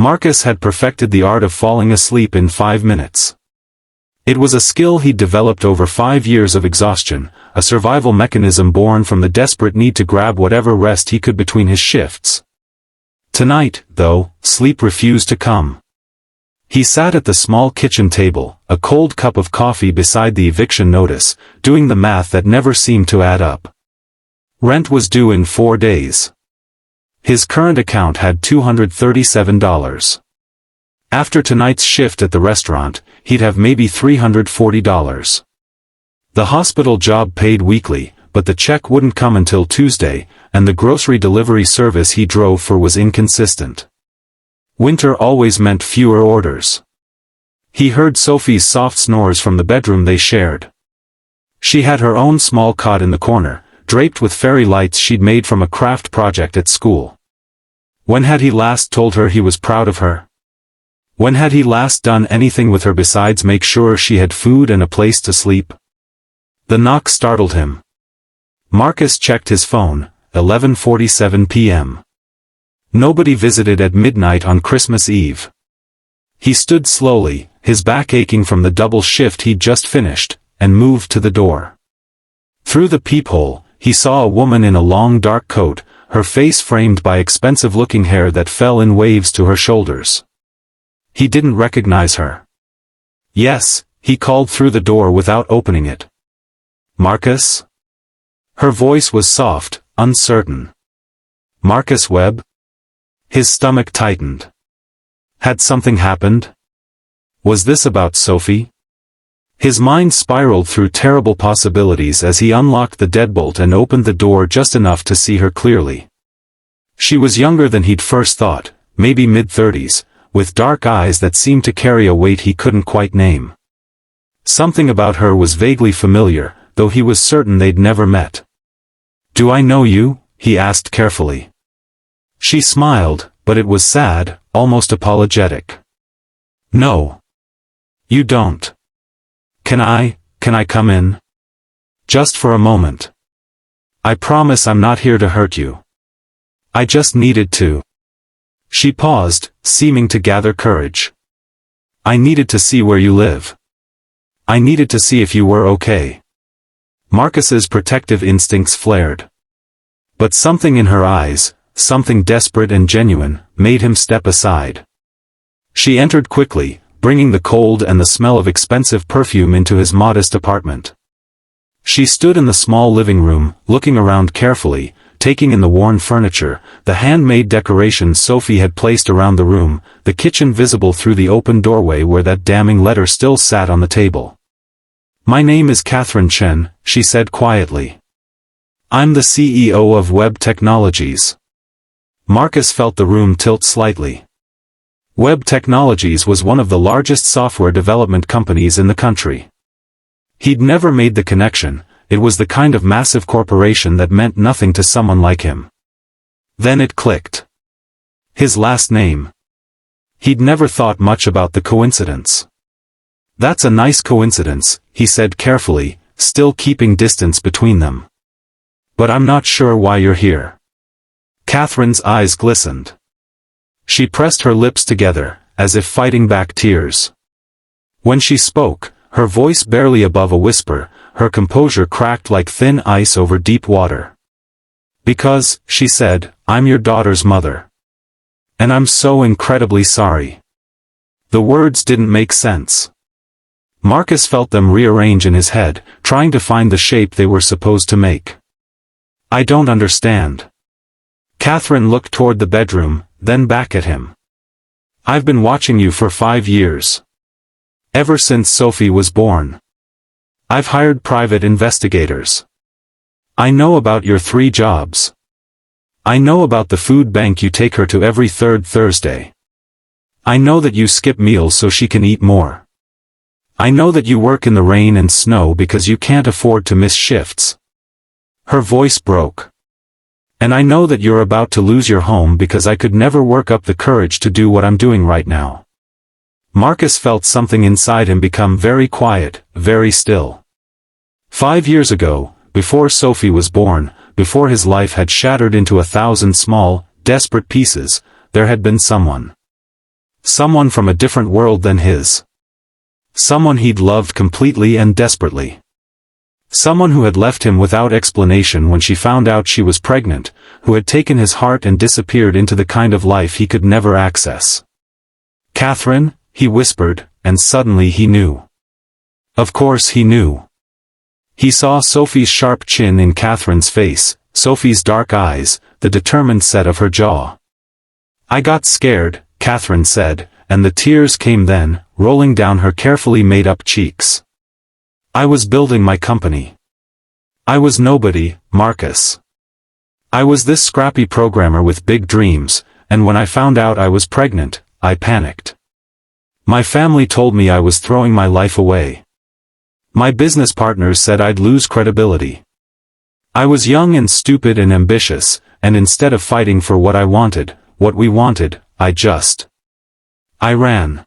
Marcus had perfected the art of falling asleep in 5 minutes. It was a skill he'd developed over 5 years of exhaustion, a survival mechanism born from the desperate need to grab whatever rest he could between his shifts. Tonight, though, sleep refused to come. He sat at the small kitchen table, a cold cup of coffee beside the eviction notice, doing the math that never seemed to add up. Rent was due in 4 days. His current account had $237. After tonight's shift at the restaurant, he'd have maybe $340. The hospital job paid weekly, but the check wouldn't come until Tuesday, and the grocery delivery service he drove for was inconsistent. Winter always meant fewer orders. He heard Sophie's soft snores from the bedroom they shared. She had her own small cot in the corner, draped with fairy lights she'd made from a craft project at school. When had he last told her he was proud of her? When had he last done anything with her besides make sure she had food and a place to sleep? The knock startled him. Marcus checked his phone, 11:47 p.m. Nobody visited at midnight on Christmas Eve. He stood slowly, his back aching from the double shift he'd just finished, and moved to the door. Through the peephole, he saw a woman in a long dark coat, her face framed by expensive-looking hair that fell in waves to her shoulders. He didn't recognize her. "Yes," he called through the door without opening it. "Marcus?" Her voice was soft, uncertain. "Marcus Webb?" His stomach tightened. Had something happened? Was this about Sophie? His mind spiraled through terrible possibilities as he unlocked the deadbolt and opened the door just enough to see her clearly. She was younger than he'd first thought, maybe mid-30s, with dark eyes that seemed to carry a weight he couldn't quite name. Something about her was vaguely familiar, though he was certain they'd never met. "Do I know you?" he asked carefully. She smiled, but it was sad, almost apologetic. "No. You don't. Can I come in? Just for a moment. I promise I'm not here to hurt you. I just needed to." She paused, seeming to gather courage. "I needed to see where you live. I needed to see if you were okay." Marcus's protective instincts flared. But something in her eyes, something desperate and genuine, made him step aside. She entered quickly, bringing the cold and the smell of expensive perfume into his modest apartment. She stood in the small living room, looking around carefully, taking in the worn furniture, the handmade decorations Sophie had placed around the room, the kitchen visible through the open doorway where that damning letter still sat on the table. "My name is Catherine Chen," she said quietly. "I'm the CEO of Webb Technologies." Marcus felt the room tilt slightly. Webb Technologies was one of the largest software development companies in the country. He'd never made the connection, it was the kind of massive corporation that meant nothing to someone like him. Then it clicked. His last name. He'd never thought much about the coincidence. "That's a nice coincidence," he said carefully, still keeping distance between them. "But I'm not sure why you're here." Catherine's eyes glistened. She pressed her lips together, as if fighting back tears. When she spoke, her voice barely above a whisper, her composure cracked like thin ice over deep water. "Because," she said, "I'm your daughter's mother. And I'm so incredibly sorry." The words didn't make sense. Marcus felt them rearrange in his head, trying to find the shape they were supposed to make. "I don't understand." Catherine looked toward the bedroom, then back at him. "I've been watching you for 5 years. Ever since Sophie was born. I've hired private investigators. I know about your 3 jobs. I know about the food bank you take her to every 3rd Thursday. I know that you skip meals so she can eat more. I know that you work in the rain and snow because you can't afford to miss shifts." Her voice broke. "And I know that you're about to lose your home because I could never work up the courage to do what I'm doing right now." Marcus felt something inside him become very quiet, very still. 5 years ago, before Sophie was born, before his life had shattered into 1,000 small, desperate pieces, there had been someone. Someone from a different world than his. Someone he'd loved completely and desperately. Someone who had left him without explanation when she found out she was pregnant, who had taken his heart and disappeared into the kind of life he could never access. "Catherine," he whispered, and suddenly he knew. Of course he knew. He saw Sophie's sharp chin in Catherine's face, Sophie's dark eyes, the determined set of her jaw. "I got scared," Catherine said, and the tears came then, rolling down her carefully made-up cheeks. "I was building my company. I was nobody, Marcus. I was this scrappy programmer with big dreams, and when I found out I was pregnant, I panicked. My family told me I was throwing my life away. My business partners said I'd lose credibility. I was young and stupid and ambitious, and instead of fighting for what I wanted, what we wanted, I ran."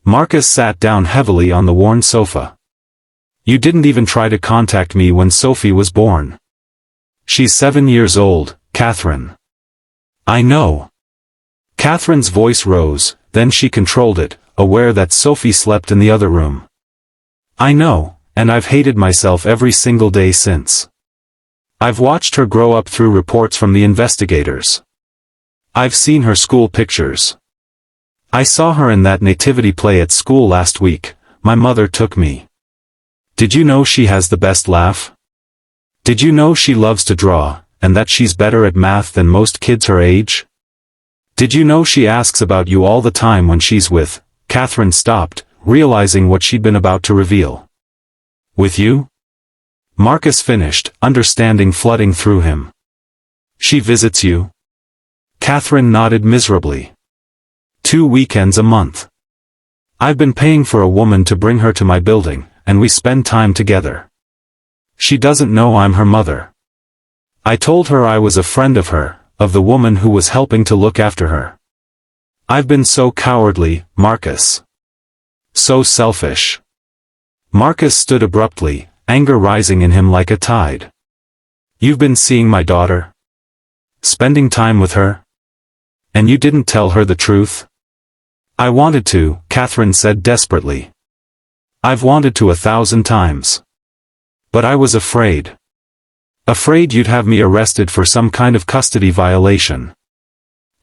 Marcus sat down heavily on the worn sofa. "You didn't even try to contact me when Sophie was born. She's 7 years old, Catherine." "I know." Catherine's voice rose, then she controlled it, aware that Sophie slept in the other room. "I know, and I've hated myself every single day since. I've watched her grow up through reports from the investigators. I've seen her school pictures. I saw her in that nativity play at school last week. My mother took me. Did you know she has the best laugh? Did you know she loves to draw, and that she's better at math than most kids her age? Did you know she asks about you all the time when she's with—" Catherine stopped, realizing what she'd been about to reveal. "With you?" Marcus finished, understanding flooding through him. "She visits you?" Catherine nodded miserably. 2 weekends a month. I've been paying for a woman to bring her to my building, and we spend time together. She doesn't know I'm her mother. I told her I was a friend of her, of the woman who was helping to look after her. I've been so cowardly, Marcus. So selfish." Marcus stood abruptly, anger rising in him like a tide. "You've been seeing my daughter? Spending time with her? And you didn't tell her the truth?" "I wanted to," Catherine said desperately. "I've wanted to 1,000 times. But I was afraid. Afraid you'd have me arrested for some kind of custody violation.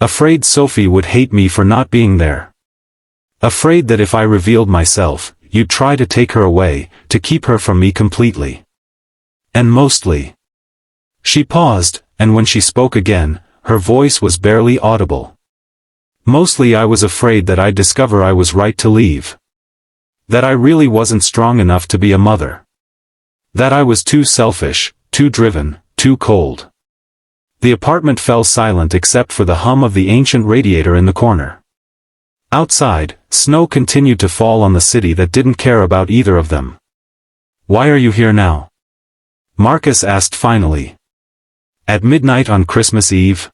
Afraid Sophie would hate me for not being there. Afraid that if I revealed myself, you'd try to take her away, to keep her from me completely. And mostly." She paused, and when she spoke again, her voice was barely audible. "Mostly I was afraid that I'd discover I was right to leave. That I really wasn't strong enough to be a mother. That I was too selfish, too driven, too cold." The apartment fell silent except for the hum of the ancient radiator in the corner. Outside, snow continued to fall on the city that didn't care about either of them. "Why are you here now?" Marcus asked finally. "At midnight on Christmas Eve?"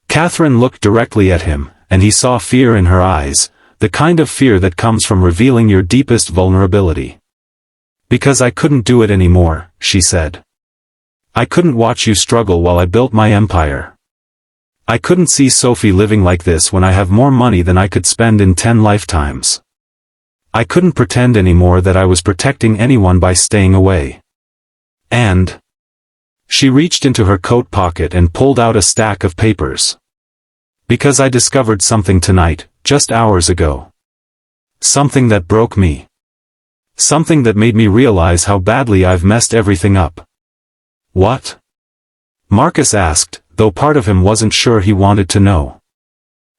Catherine looked directly at him, and he saw fear in her eyes, the kind of fear that comes from revealing your deepest vulnerability. "Because I couldn't do it anymore," she said. "I couldn't watch you struggle while I built my empire. I couldn't see Sophie living like this when I have more money than I could spend in 10 lifetimes. I couldn't pretend anymore that I was protecting anyone by staying away. And..." She reached into her coat pocket and pulled out a stack of papers. "Because I discovered something tonight, just hours ago. Something that broke me. Something that made me realize how badly I've messed everything up." "What?" Marcus asked, though part of him wasn't sure he wanted to know.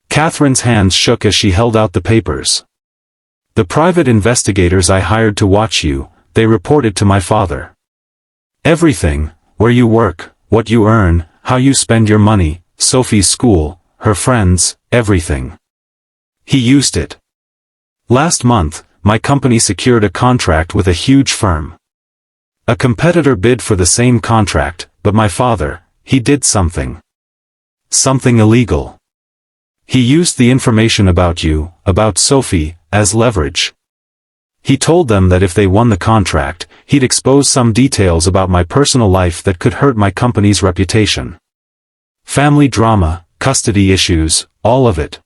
Catherine's hands shook as she held out the papers. "The private investigators I hired to watch you, they reported to my father. Everything, where you work, what you earn, how you spend your money, Sophie's school, her friends, everything. He used it. Last month, my company secured a contract with a huge firm. A competitor bid for the same contract, but my father, he did something. Something illegal. He used the information about you, about Sophie, as leverage. He told them that if they won the contract, he'd expose some details about my personal life that could hurt my company's reputation. Family drama, custody issues, all of it.